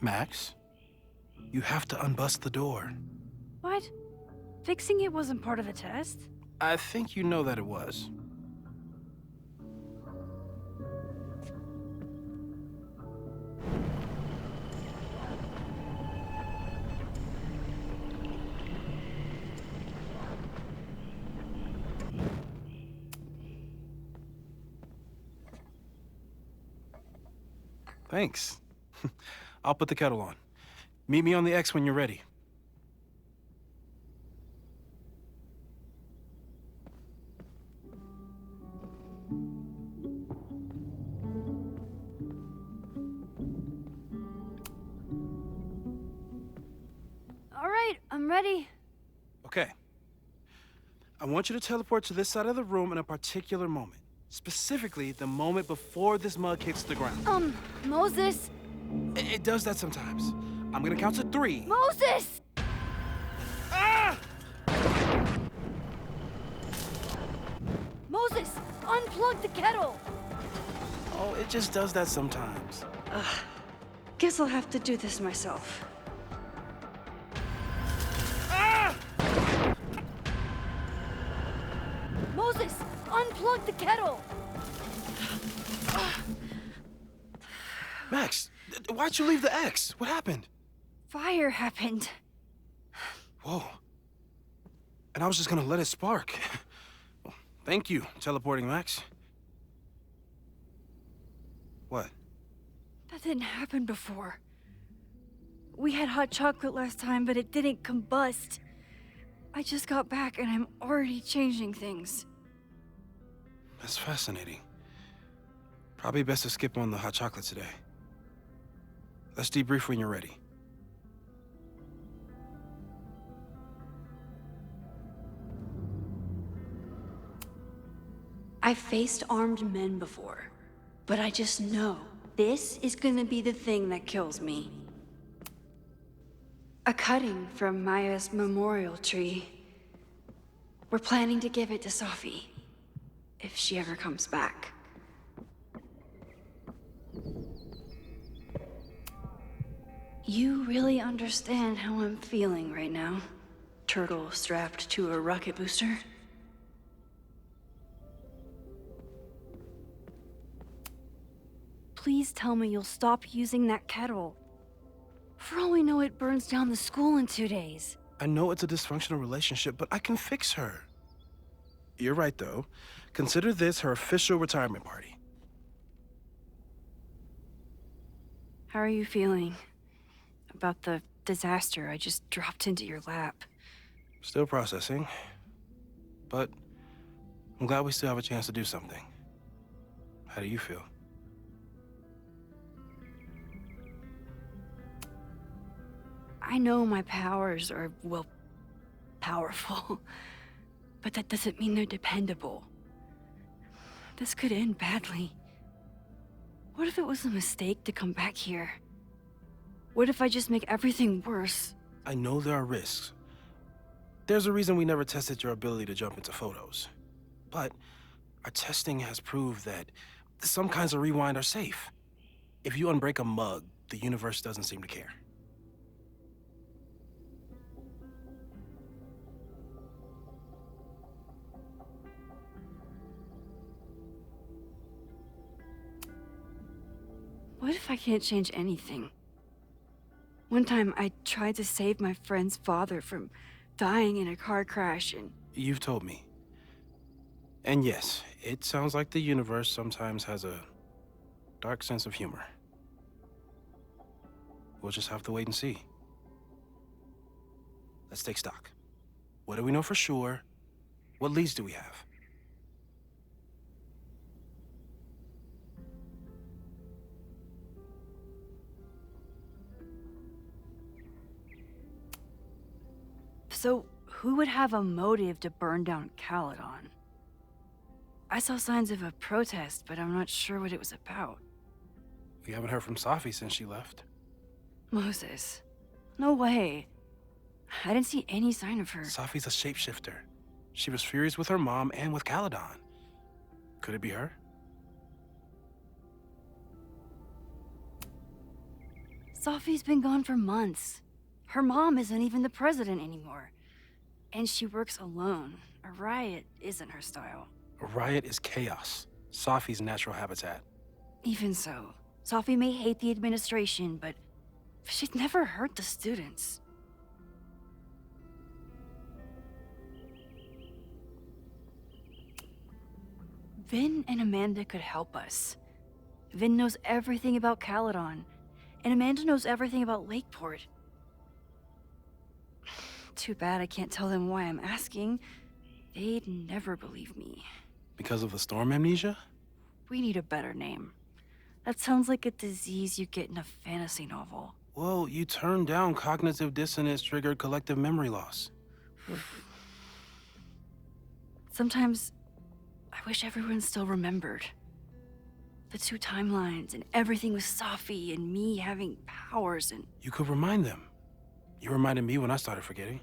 Max, you have to unbust the door. What? Fixing it wasn't part of the test? I think you know that it was. Thanks. I'll put the kettle on. Meet me on the X when you're ready. All right, I'm ready. Okay. I want you to teleport to this side of the room in a particular moment. Specifically, the moment before this mug hits the ground. Moses! It does that sometimes. I'm gonna count to 3. Moses! Ah! Moses, unplug the kettle! Oh, it just does that sometimes. Guess I'll have to do this myself. Ah! Moses, unplug the kettle! Max, why'd you leave the X? What happened? Fire happened. Whoa. And I was just gonna let it spark. Well, thank you, teleporting Max. What? That didn't happen before. We had hot chocolate last time, but it didn't combust. I just got back and I'm already changing things. That's fascinating. Probably best to skip on the hot chocolate today. Let's debrief when you're ready. I've faced armed men before, but I just know this is gonna be the thing that kills me. A cutting from Maya's memorial tree. We're planning to give it to Sophie, if she ever comes back. You really understand how I'm feeling right now? Turtle strapped to a rocket booster? Please tell me you'll stop using that kettle. For all we know, it burns down the school in 2 days. I know it's a dysfunctional relationship, but I can fix her. You're right, though. Consider this her official retirement party. How are you feeling about the disaster I just dropped into your lap? Still processing. But I'm glad we still have a chance to do something. How do you feel? I know my powers are, well, powerful. But that doesn't mean they're dependable. This could end badly. What if it was a mistake to come back here? What if I just make everything worse? I know there are risks. There's a reason we never tested your ability to jump into photos. But our testing has proved that some kinds of rewind are safe. If you unbreak a mug, the universe doesn't seem to care. What if I can't change anything? One time, I tried to save my friend's father from dying in a car crash and... You've told me. And yes, it sounds like the universe sometimes has a dark sense of humor. We'll just have to wait and see. Let's take stock. What do we know for sure? What leads do we have? So, who would have a motive to burn down Caledon? I saw signs of a protest, but I'm not sure what it was about. We haven't heard from Sophie since she left. Moses. No way. I didn't see any sign of her. Sophie's a shapeshifter. She was furious with her mom and with Caledon. Could it be her? Sophie's been gone for months. Her mom isn't even the president anymore. And she works alone. A riot isn't her style. A riot is chaos. Sophie's natural habitat. Even so, Sophie may hate the administration, but she'd never hurt the students. Vin and Amanda could help us. Vin knows everything about Caledon, and Amanda knows everything about Lakeport. Too bad I can't tell them why I'm asking. They'd never believe me. Because of the storm amnesia? We need a better name. That sounds like a disease you get in a fantasy novel. Well, you turned down cognitive dissonance triggered collective memory loss. Sometimes, I wish everyone still remembered. The two timelines and everything with Sophie and me having powers and... You could remind them. You reminded me when I started forgetting.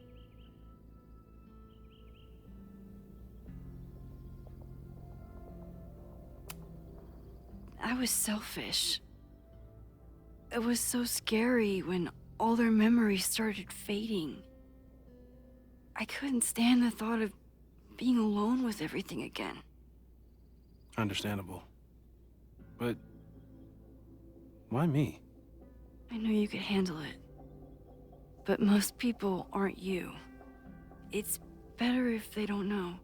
I was selfish. It was so scary when all their memories started fading. I couldn't stand the thought of being alone with everything again. Understandable. But why me? I knew you could handle it. But most people aren't you. It's better if they don't know.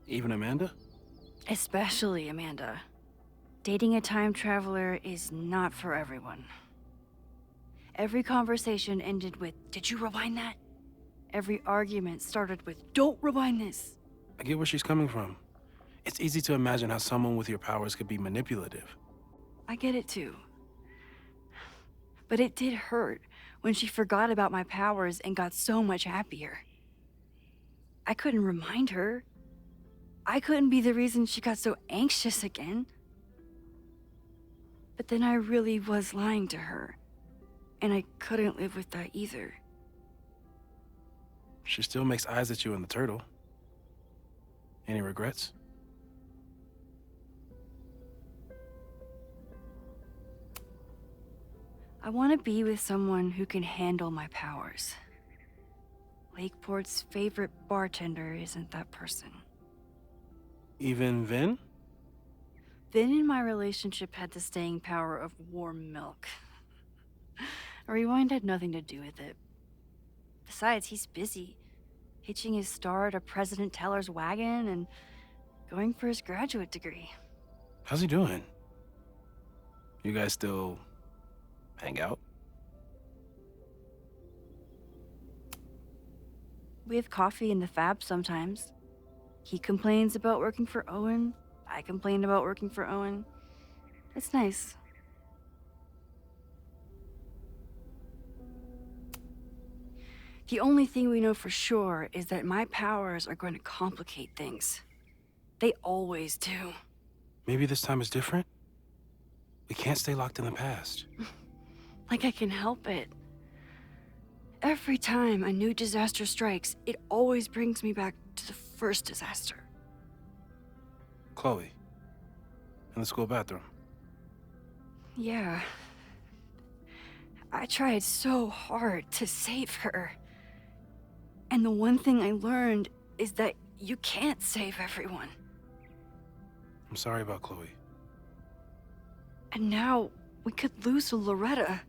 Even Amanda? Especially Amanda. Dating a time traveler is not for everyone. Every conversation ended with, "Did you rewind that?" Every argument started with, "Don't rewind this." I get where she's coming from. It's easy to imagine how someone with your powers could be manipulative. I get it too. But it did hurt when she forgot about my powers and got so much happier. I couldn't remind her. I couldn't be the reason she got so anxious again. But then I really was lying to her, and I couldn't live with that either. She still makes eyes at you in the turtle. Any regrets? I want to be with someone who can handle my powers. Lakeport's favorite bartender isn't that person. Even Vin? Vin and my relationship had the staying power of warm milk. A rewind had nothing to do with it. Besides, he's busy, hitching his star to President Teller's wagon and going for his graduate degree. How's he doing? You guys still hang out? We have coffee in the Fab sometimes. He complains about working for Owen. I complain about working for Owen. It's nice. The only thing we know for sure is that my powers are going to complicate things. They always do. Maybe this time is different? We can't stay locked in the past. Like I can help it. Every time a new disaster strikes, it always brings me back to the first disaster. Chloe. In the school bathroom. Yeah. I tried so hard to save her. And the one thing I learned is that you can't save everyone. I'm sorry about Chloe. And now we could lose a Loretta,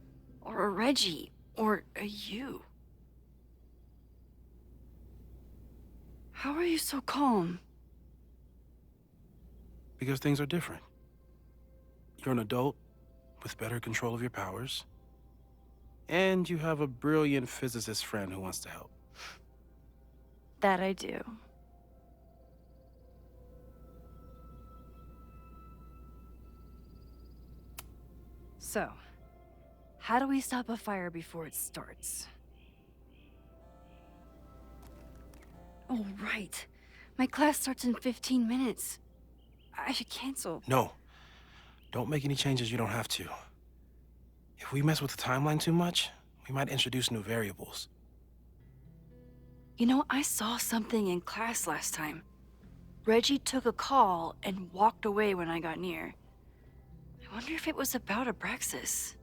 or a Reggie, or a you. How are you so calm? Because things are different. You're an adult with better control of your powers. And you have a brilliant physicist friend who wants to help. That I do. So, how do we stop a fire before it starts? Oh, right. My class starts in 15 minutes. I should cancel. No. Don't make any changes you don't have to. If we mess with the timeline too much, we might introduce new variables. You know, I saw something in class last time. Reggie took a call and walked away when I got near. I wonder if it was about Abraxas.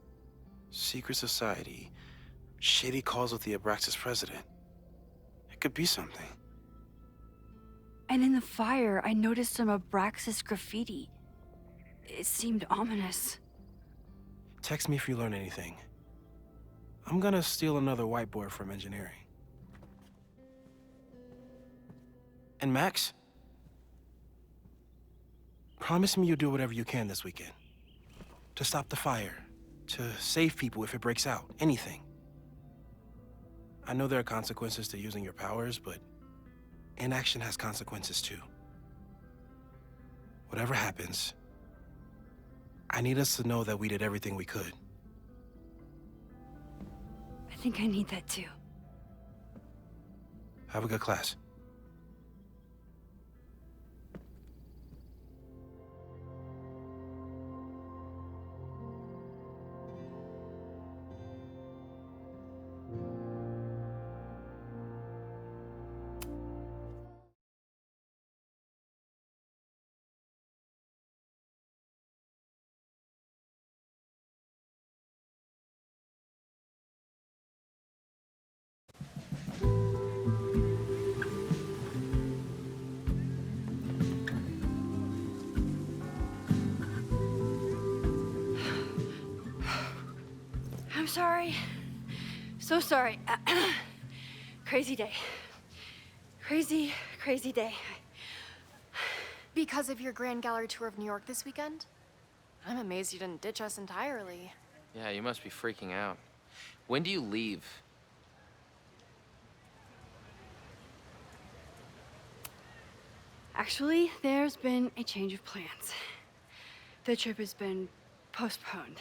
Secret society. Shady calls with the Abraxas president. It could be something. And in the fire, I noticed some Abraxas graffiti. It seemed ominous. Text me if you learn anything. I'm gonna steal another whiteboard from engineering. And Max? Promise me you'll do whatever you can this weekend. To stop the fire. To save people if it breaks out. Anything. I know there are consequences to using your powers, but inaction has consequences too. Whatever happens, I need us to know that we did everything we could. I think I need that too. Have a good class. I'm sorry. So sorry. Crazy day. Crazy, crazy day. Because of your Grand Gallery tour of New York this weekend? I'm amazed you didn't ditch us entirely. Yeah, you must be freaking out. When do you leave? Actually, there's been a change of plans. The trip has been postponed.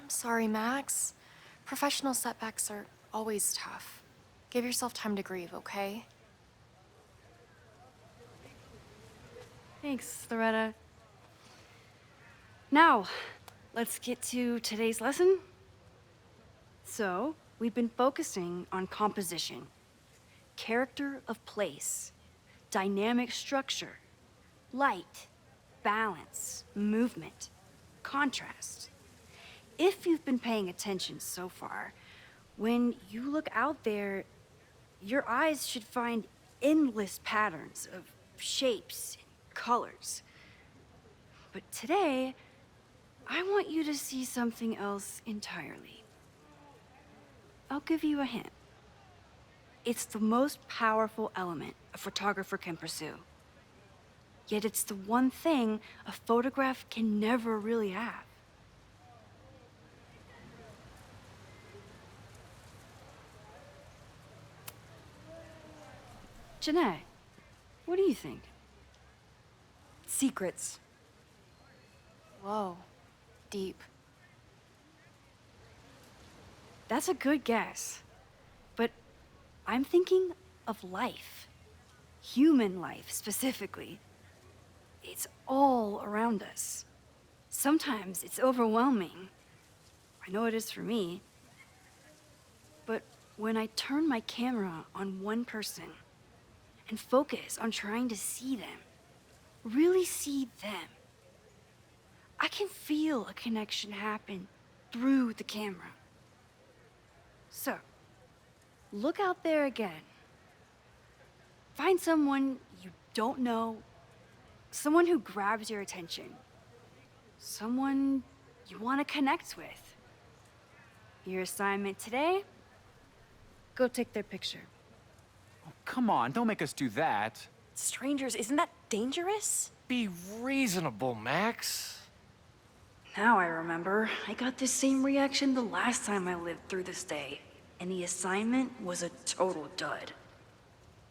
I'm sorry, Max. Professional setbacks are always tough. Give yourself time to grieve, okay? Thanks, Loretta. Now, let's get to today's lesson. So, we've been focusing on composition, character of place, dynamic structure, light, balance, movement, contrast. If you've been paying attention so far, when you look out there, your eyes should find endless patterns of shapes and colors. But today, I want you to see something else entirely. I'll give you a hint. It's the most powerful element a photographer can pursue. Yet it's the one thing a photograph can never really have. Janae, what do you think? Secrets. Whoa. Deep. That's a good guess. But I'm thinking of life. Human life, specifically. It's all around us. Sometimes it's overwhelming. I know it is for me. But when I turn my camera on one person and focus on trying to see them, really see them, I can feel a connection happen through the camera. So, look out there again. Find someone you don't know, someone who grabs your attention, someone you want to connect with. Your assignment today? Go take their picture. Oh, come on, don't make us do that. Strangers, isn't that dangerous? Be reasonable, Max. Now I remember. I got the same reaction the last time I lived through this day, and the assignment was a total dud.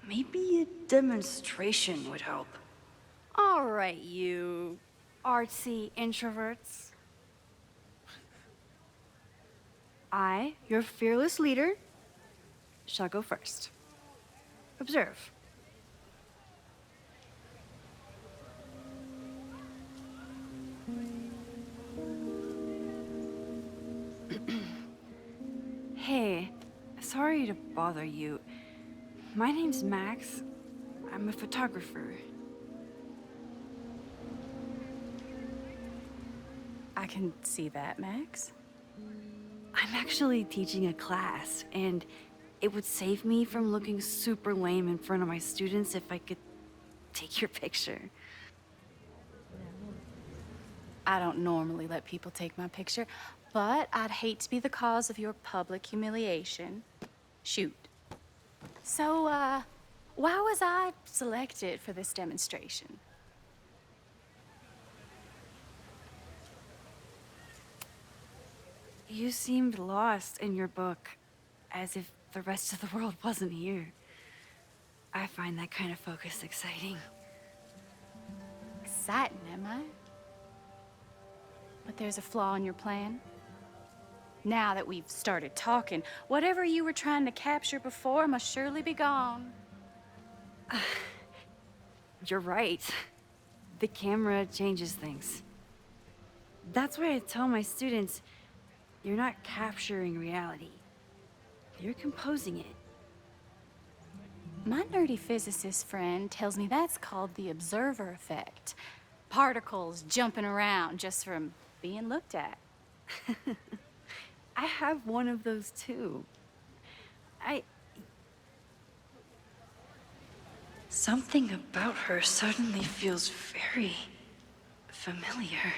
Maybe a demonstration would help. All right, you artsy introverts. I, your fearless leader, shall go first. Observe. Hey, sorry to bother you. My name's Max. I'm a photographer. I can see that, Max. I'm actually teaching a class, and it would save me from looking super lame in front of my students if I could take your picture. I don't normally let people take my picture, but I'd hate to be the cause of your public humiliation. Shoot. So, why was I selected for this demonstration? You seemed lost in your book, as if the rest of the world wasn't here. I find that kind of focus exciting. Exciting, am I? But there's a flaw in your plan. Now that we've started talking, whatever you were trying to capture before must surely be gone. You're right. The camera changes things. That's why I tell my students, you're not capturing reality. You're composing it. My nerdy physicist friend tells me that's called the observer effect. Particles jumping around just from being looked at. I have one of those too. Something about her suddenly feels very familiar.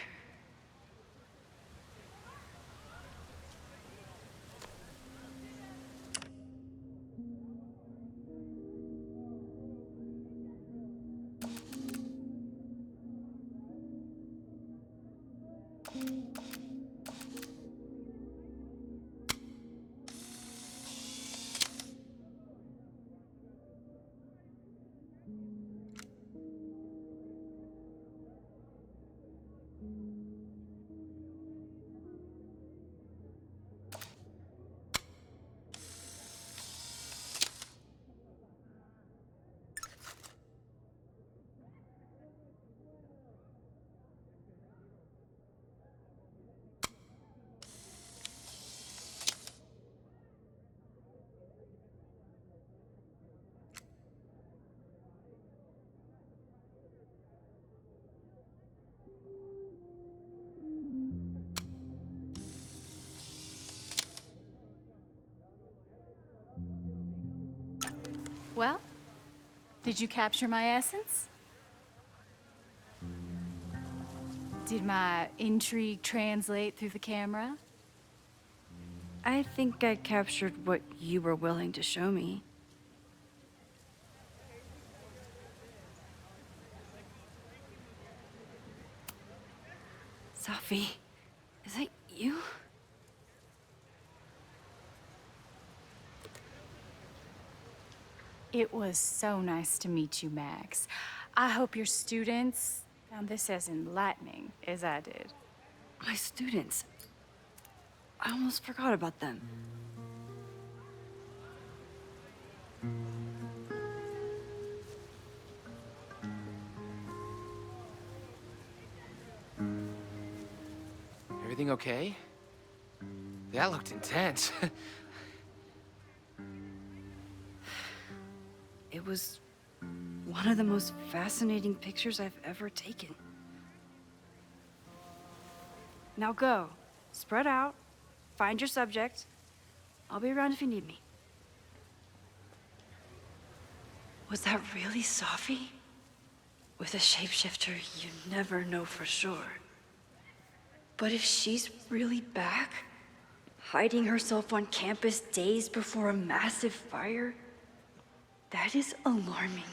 Well, did you capture my essence? Did my intrigue translate through the camera? I think I captured what you were willing to show me. Sophie, is that you? It was so nice to meet you, Max. I hope your students found this as enlightening as I did. My students. I almost forgot about them. Everything okay? That looked intense. It was one of the most fascinating pictures I've ever taken. Now go. Spread out. Find your subject. I'll be around if you need me. Was that really Sophie? With a shapeshifter, you never know for sure. But if she's really back, hiding herself on campus days before a massive fire, that is alarming.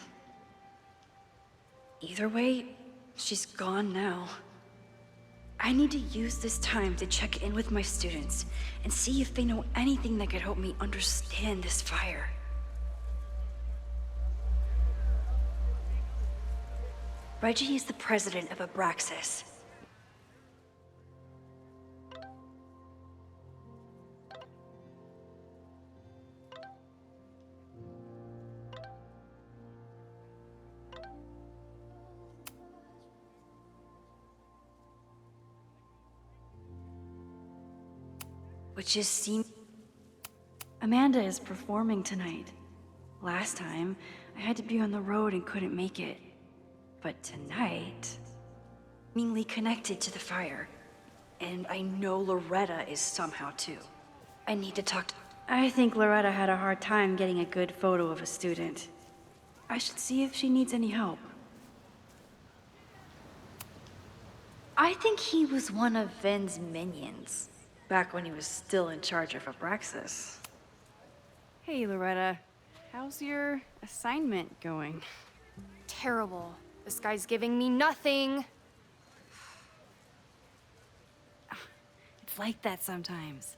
Either way, she's gone now. I need to use this time to check in with my students and see if they know anything that could help me understand this fire. Reggie is the president of Abraxas. Which is Amanda is performing tonight. Last time, I had to be on the road and couldn't make it. But tonight, seemingly connected to the fire. And I know Loretta is somehow too. I need to talk to... I think Loretta had a hard time getting a good photo of a student. I should see if she needs any help. I think he was one of Ven's minions, back when he was still in charge of Abraxas. Hey, Loretta. How's your assignment going? Terrible. This guy's giving me nothing. It's like that sometimes.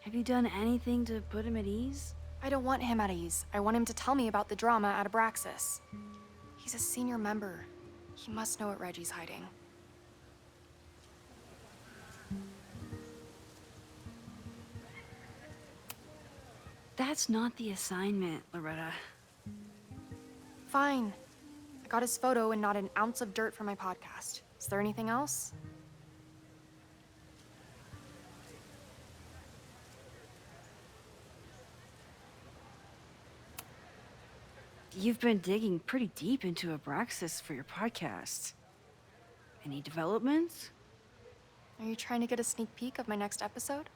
Have you done anything to put him at ease? I don't want him at ease. I want him to tell me about the drama at Abraxas. He's a senior member. He must know what Reggie's hiding. That's not the assignment, Loretta. Fine. I got his photo and not an ounce of dirt for my podcast. Is there anything else? You've been digging pretty deep into Abraxas for your podcast. Any developments? Are you trying to get a sneak peek of my next episode?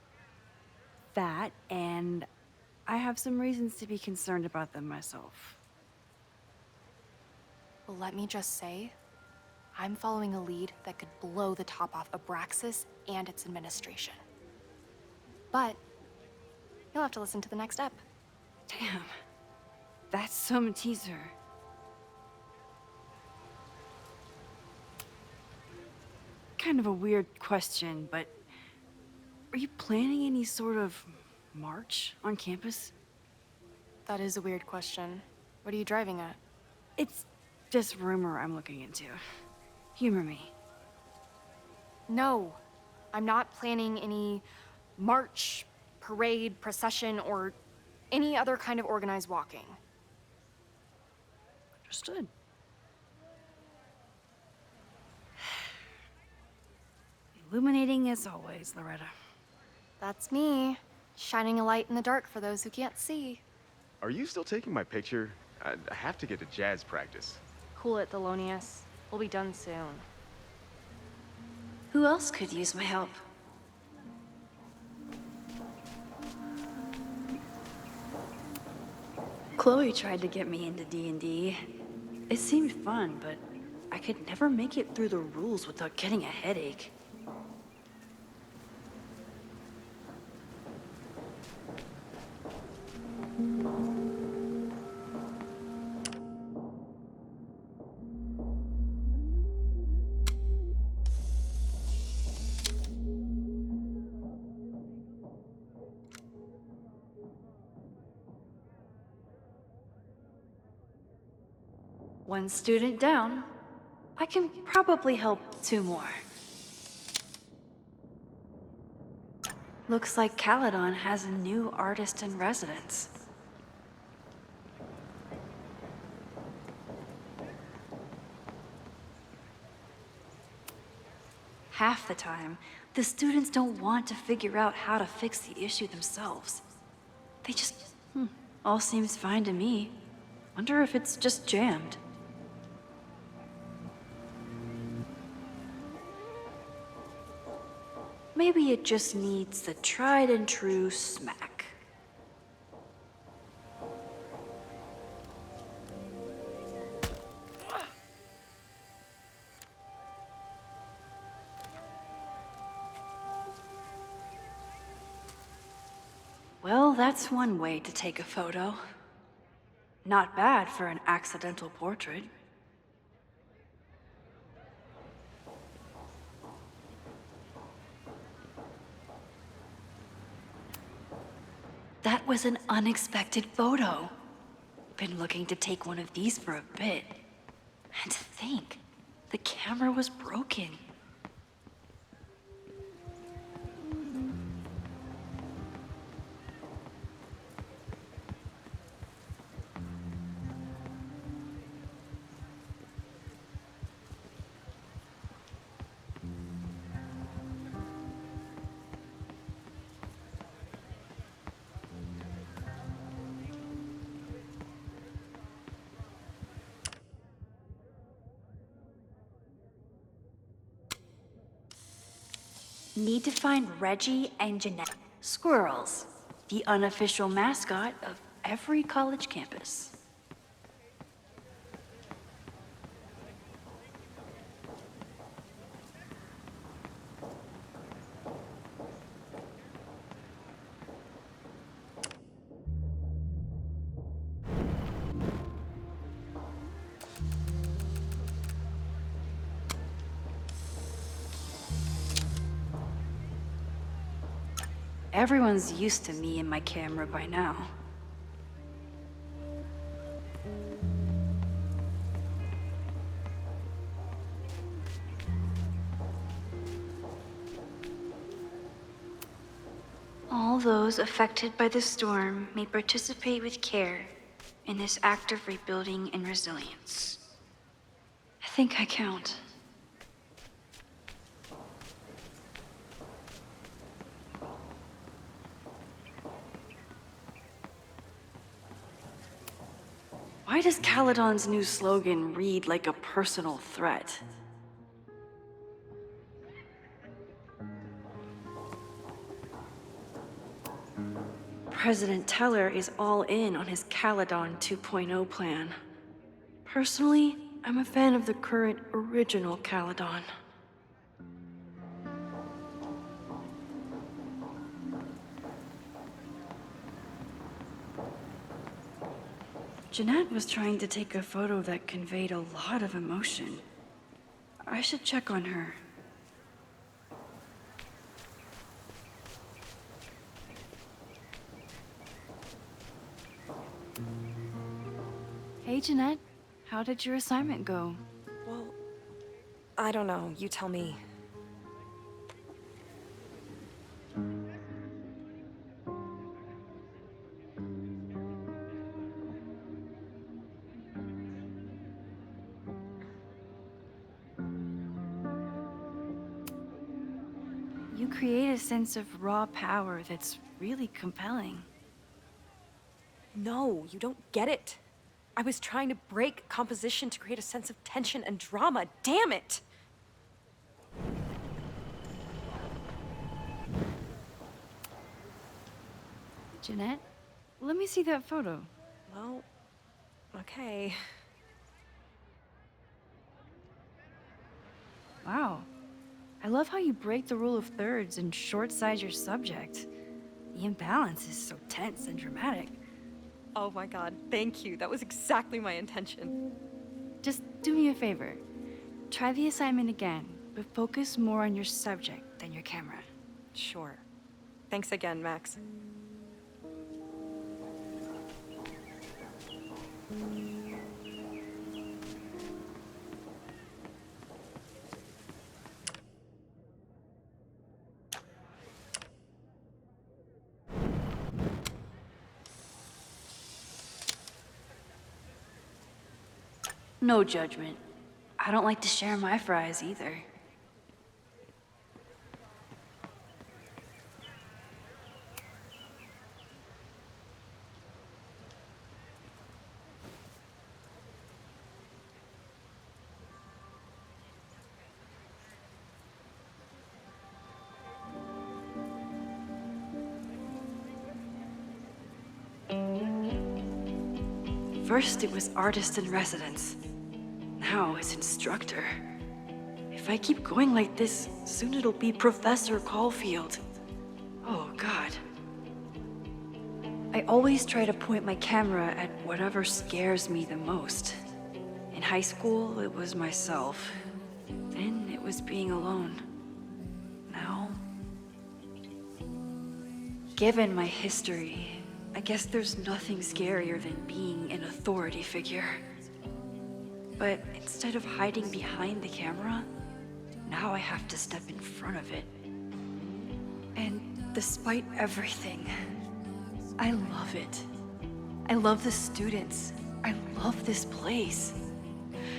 That, and I have some reasons to be concerned about them myself. Well, let me just say, I'm following a lead that could blow the top off Abraxas and its administration. But you'll have to listen to the next ep. Damn. That's some teaser. Kind of a weird question, but are you planning any sort of march on campus? That is a weird question. What are you driving at? It's just rumor I'm looking into. Humor me. No, I'm not planning any march, parade, procession, or any other kind of organized walking. Understood. Illuminating as always, Loretta. That's me, shining a light in the dark for those who can't see. Are you still taking my picture? I have to get to jazz practice. Cool it, Thelonious. We'll be done soon. Who else could use my help? Chloe tried to get me into D&D. It seemed fun, but I could never make it through the rules without getting a headache. One student down. I can probably help 2 more. Looks like Caledon has a new artist in residence. Half the time, the students don't want to figure out how to fix the issue themselves. They just, all seems fine to me. Wonder if it's just jammed. Maybe it just needs the tried and true smack. Well, that's one way to take a photo. Not bad for an accidental portrait. That was an unexpected photo. Been looking to take one of these for a bit. And to think, the camera was broken. Need to find Reggie and Jeanette. Squirrels, the unofficial mascot of every college campus. Everyone's used to me and my camera by now. All those affected by the storm may participate with care in this act of rebuilding and resilience. I think I count. Why does Caledon's new slogan read like a personal threat? President Teller is all in on his Caledon 2.0 plan. Personally, I'm a fan of the current original Caledon. Jeanette was trying to take a photo that conveyed a lot of emotion. I should check on her. Hey, Jeanette. How did your assignment go? Well, I don't know. You tell me. You create a sense of raw power that's really compelling. No, you don't get it. I was trying to break composition to create a sense of tension and drama. Damn it! Jeanette, let me see that photo. Well, okay. Wow. I love how you break the rule of thirds and short-size your subject. The imbalance is so tense and dramatic. Oh my god, thank you. That was exactly my intention. Just do me a favor. Try the assignment again, but focus more on your subject than your camera. Sure. Thanks again, Max. No judgment. I don't like to share my fries either. First it was artist in residence. Now it's instructor. If I keep going like this, soon it'll be Professor Caulfield. Oh, God. I always try to point my camera at whatever scares me the most. In high school, it was myself. Then it was being alone. Now... Given my history, I guess there's nothing scarier than being an authority figure. But instead of hiding behind the camera, now I have to step in front of it. And despite everything, I love it. I love the students. I love this place.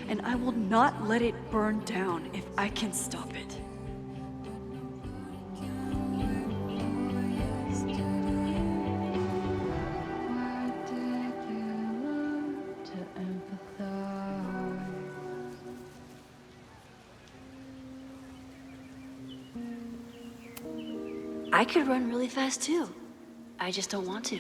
And I will not let it burn down if I can stop it. I could run really fast too. I just don't want to.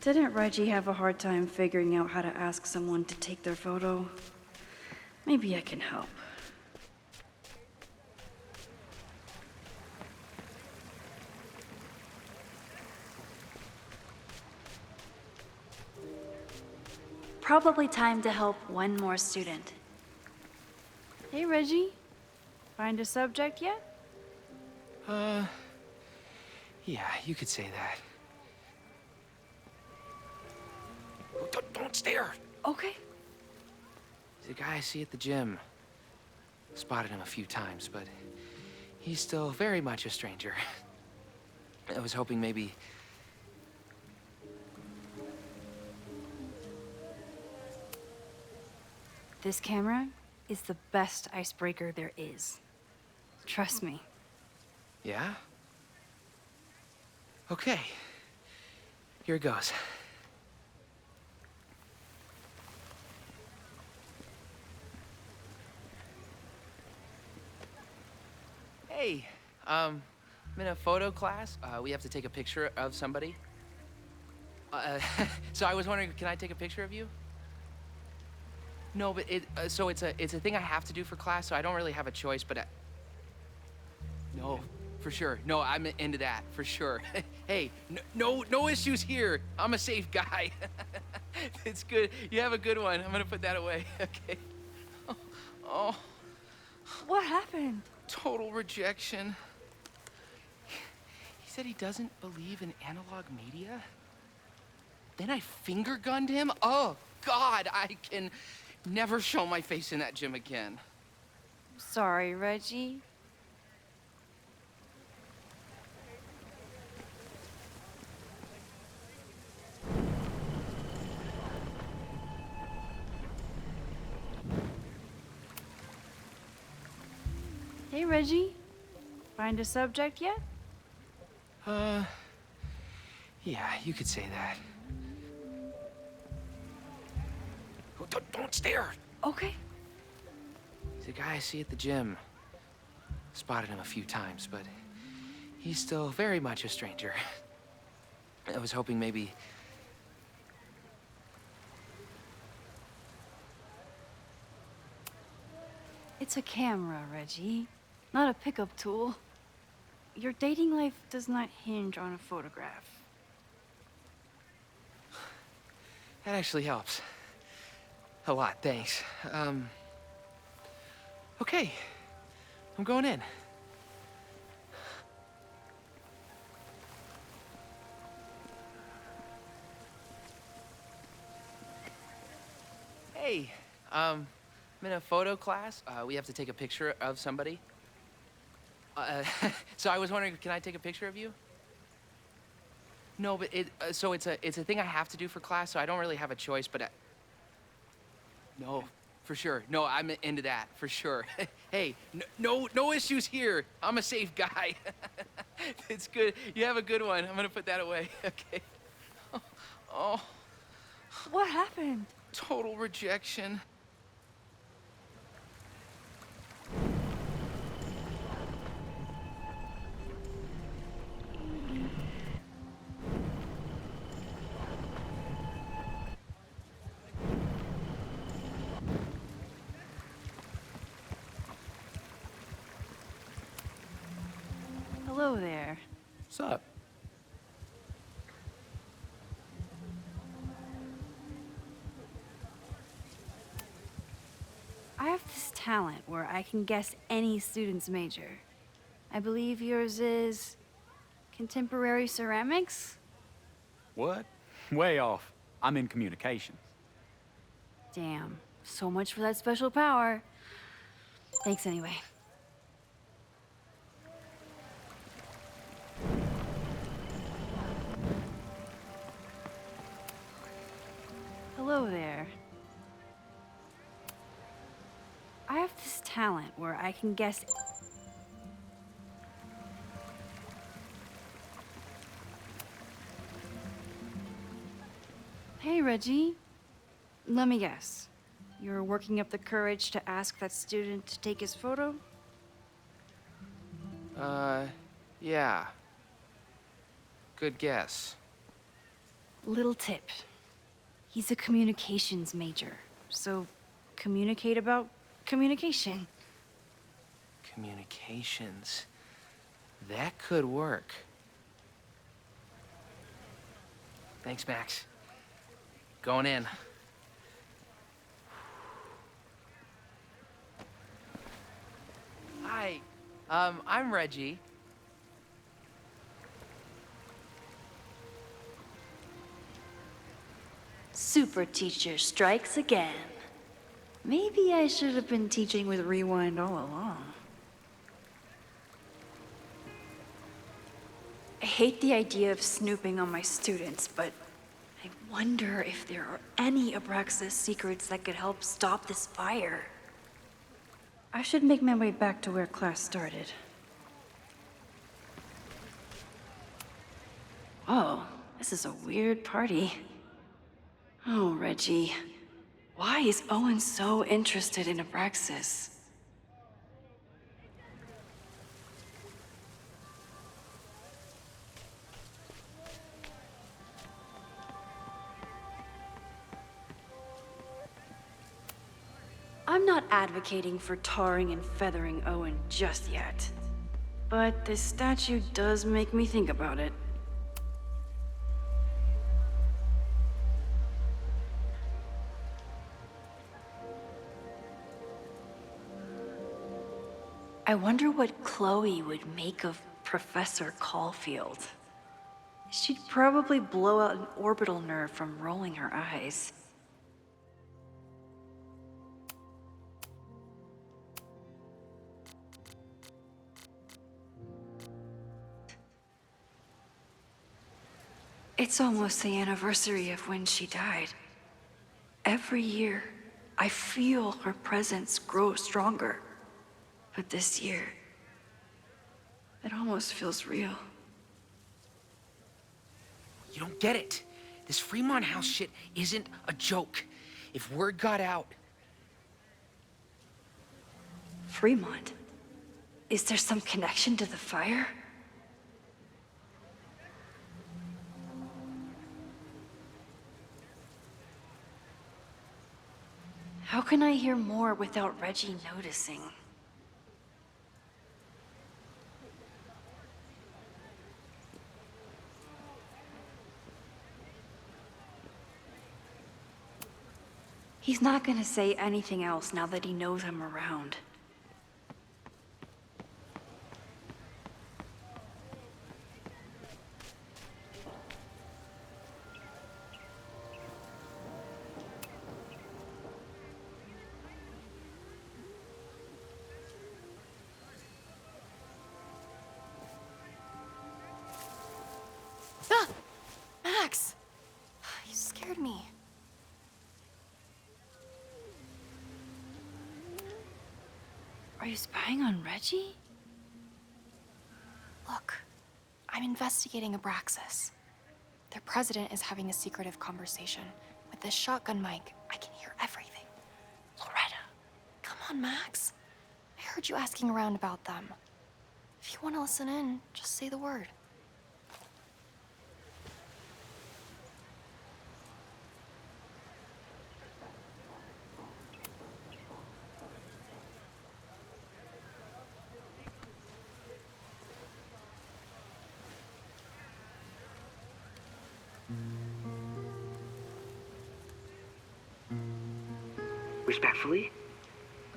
Didn't Reggie have a hard time figuring out how to ask someone to take their photo? Maybe I can help. Probably time to help one more student. Hey, Reggie. Find a subject yet? Yeah, you could say that. Don't stare! Okay. He's a guy I see at the gym. Spotted him a few times, but he's still very much a stranger. I was hoping maybe... This camera is the best icebreaker there is. Trust me. Yeah? Okay. Here it goes. Hey, I'm in a photo class. We have to take a picture of somebody. So I was wondering, can I take a picture of you? No, but it's a thing I have to do for class, so I don't really have a choice, but no, for sure. No, I'm into that, for sure. Hey, no issues here. I'm a safe guy. It's good. You have a good one. I'm gonna put that away. Okay. Oh. What happened? Total rejection. He said he doesn't believe in analog media. Then I finger gunned him? Oh, God, I can never show my face in that gym again. Sorry, Reggie. Hey, Reggie. Find a subject yet? Yeah, you could say that. Don't stare! Okay. He's a guy I see at the gym. Spotted him a few times, but he's still very much a stranger. I was hoping maybe... It's a camera, Reggie. Not a pickup tool. Your dating life does not hinge on a photograph. That actually helps. A lot, thanks. Okay. I'm going in. Hey, I'm in a photo class. We have to take a picture of somebody. So I was wondering, can I take a picture of you? No, but it's a thing I have to do for class, so I don't really have a choice, but no, for sure. No, I'm into that, for sure. Hey, no issues here. I'm a safe guy. It's good. You have a good one. I'm gonna put that away. Okay. Oh. What happened? Total rejection. Hello there. What's up? I have this talent where I can guess any student's major. I believe yours is contemporary ceramics? What? Way off. I'm in communications. Damn, so much for that special power. Thanks anyway. Hello there. talent where I can guess. Hey, Reggie. Let me guess. You're working up the courage to ask that student to take his photo? Yeah. Good guess. Little tip. He's a communications major, so communicate about communication. Communications. That could work. Thanks, Max. Going in. Hi. I'm Reggie. Super teacher strikes again. Maybe I should have been teaching with Rewind all along. I hate the idea of snooping on my students, but I wonder if there are any Abraxas secrets that could help stop this fire. I should make my way back to where class started. Oh, this is a weird party. Oh, Reggie. Why is Owen so interested in Abraxas? I'm not advocating for tarring and feathering Owen just yet. But this statue does make me think about it. I wonder what Chloe would make of Professor Caulfield. She'd probably blow out an orbital nerve from rolling her eyes. It's almost the anniversary of when she died. Every year, I feel her presence grow stronger. But this year, it almost feels real. You don't get it. This Fremont House shit isn't a joke. If word got out... Fremont? Is there some connection to the fire? How can I hear more without Reggie noticing? He's not gonna say anything else now that he knows I'm around. Ah! Max! You scared me. Are you spying on Reggie? Look, I'm investigating Abraxas. Their president is having a secretive conversation. With this shotgun mic, I can hear everything. Loretta, come on, Max. I heard you asking around about them. If you want to listen in, just say the word. Respectfully,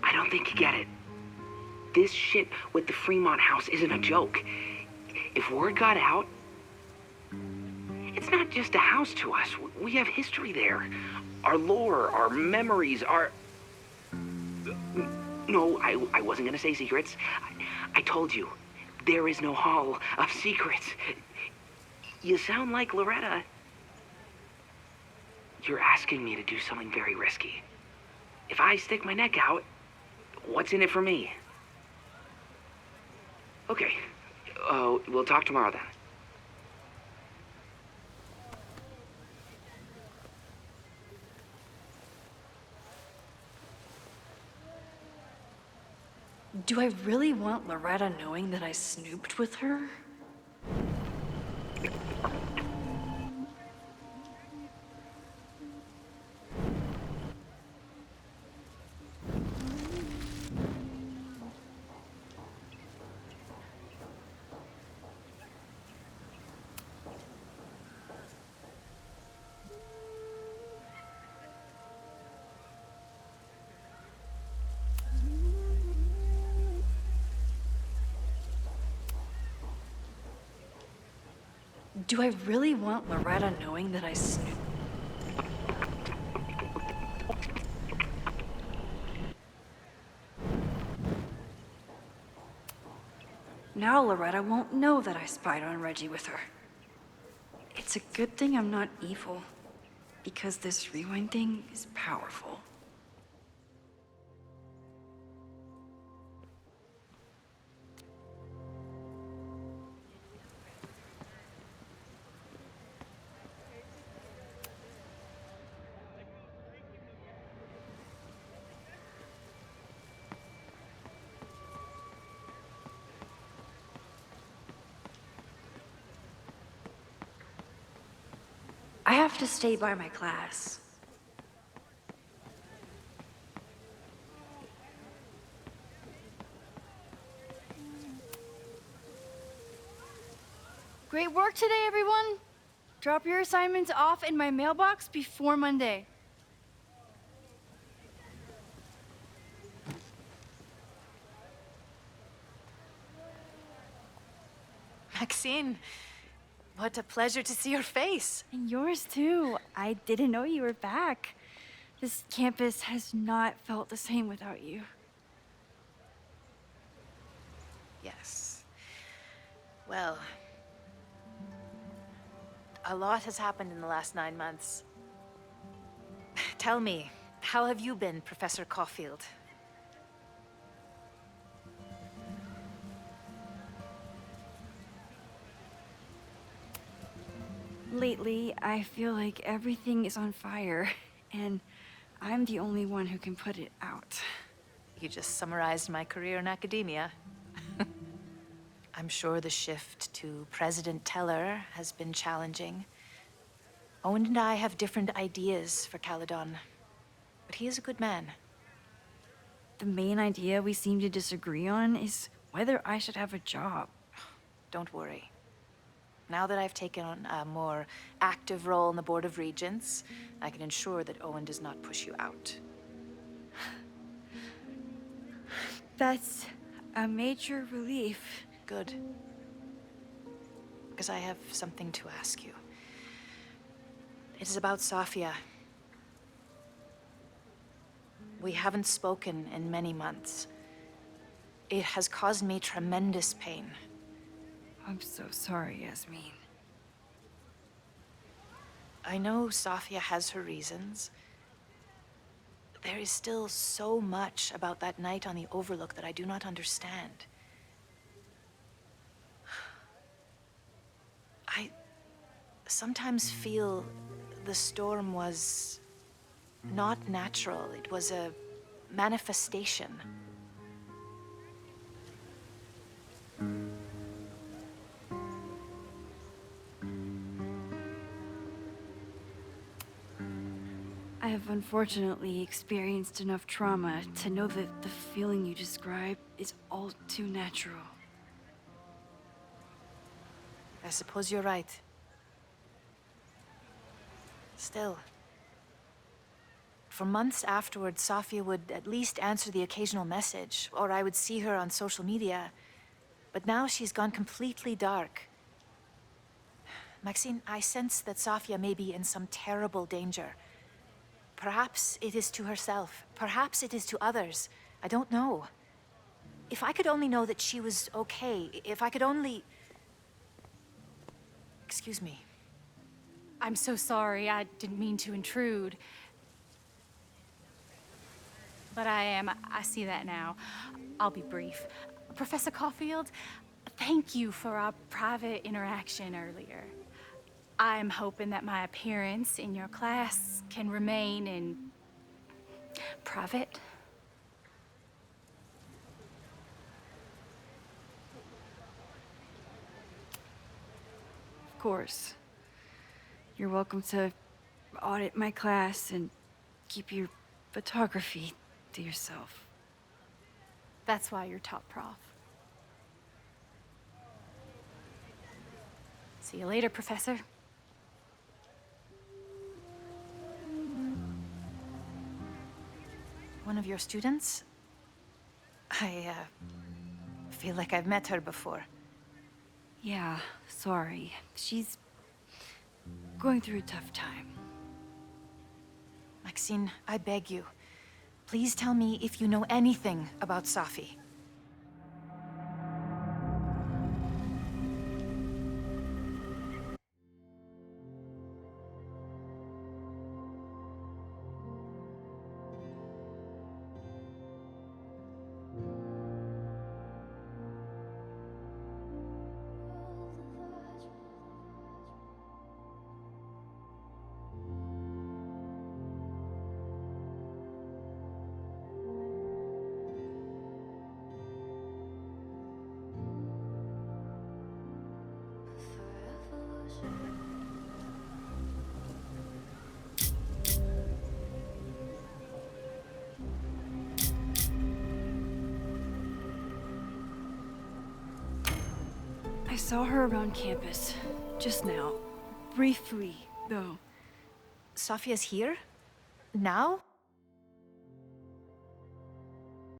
I don't think you get it. This shit with the Fremont House isn't a joke. If word got out, it's not just a house to us. We have history there. Our lore, our memories, our... No, I wasn't gonna say secrets. I told you, there is no hall of secrets. You sound like Loretta. You're asking me to do something very risky. If I stick my neck out, What's in it for me? Okay. We'll talk tomorrow then. Do I really want Loretta knowing that I snooped with her? Do I really want Loretta knowing that I snooped? Now Loretta won't know that I spied on Reggie with her. It's a good thing I'm not evil, because this rewind thing is powerful. I have to stay by my class. Great work today, everyone. Drop your assignments off in my mailbox before Monday. Maxine, what a pleasure to see your face. And yours too. I didn't know you were back. This campus has not felt the same without you. Yes. Well, a lot has happened in the last 9 months. Tell me, how have you been, Professor Caulfield? Lately, I feel like everything is on fire, and I'm the only one who can put it out. You just summarized my career in academia. I'm sure the shift to President Teller has been challenging. Owen and I have different ideas for Caledon, but he is a good man. The main idea we seem to disagree on is whether I should have a job. Don't worry. Now that I've taken on a more active role in the Board of Regents, I can ensure that Owen does not push you out. That's a major relief. Good. Because I have something to ask you. It is about Safia. We haven't spoken in many months. It has caused me tremendous pain. I'm so sorry, Yasmin. I know Safia has her reasons. There is still so much about that night on the Overlook that I do not understand. I sometimes feel the storm was not natural. It was a manifestation. I have unfortunately experienced enough trauma to know that the feeling you describe is all too natural. I suppose you're right. Still, for months afterward, Safia would at least answer the occasional message, or I would see her on social media. But now she's gone completely dark. Maxine, I sense that Safia may be in some terrible danger. Perhaps it is to herself. Perhaps it is to others. I don't know. If I could only know that she was okay, if I could only... Excuse me. I'm so sorry. I didn't mean to intrude. But I see that now. I'll be brief. Professor Caulfield, thank you for our private interaction earlier. I'm hoping that my appearance in your class can remain in private. Of course. You're welcome to audit my class and keep your photography to yourself. That's why you're top prof. See you later, Professor. One of your students? I feel like I've met her before. Yeah, sorry. She's going through a tough time. Maxine, I beg you. Please tell me if you know anything about Safi. I saw her around campus just now. Briefly, though. Safia's here? Now?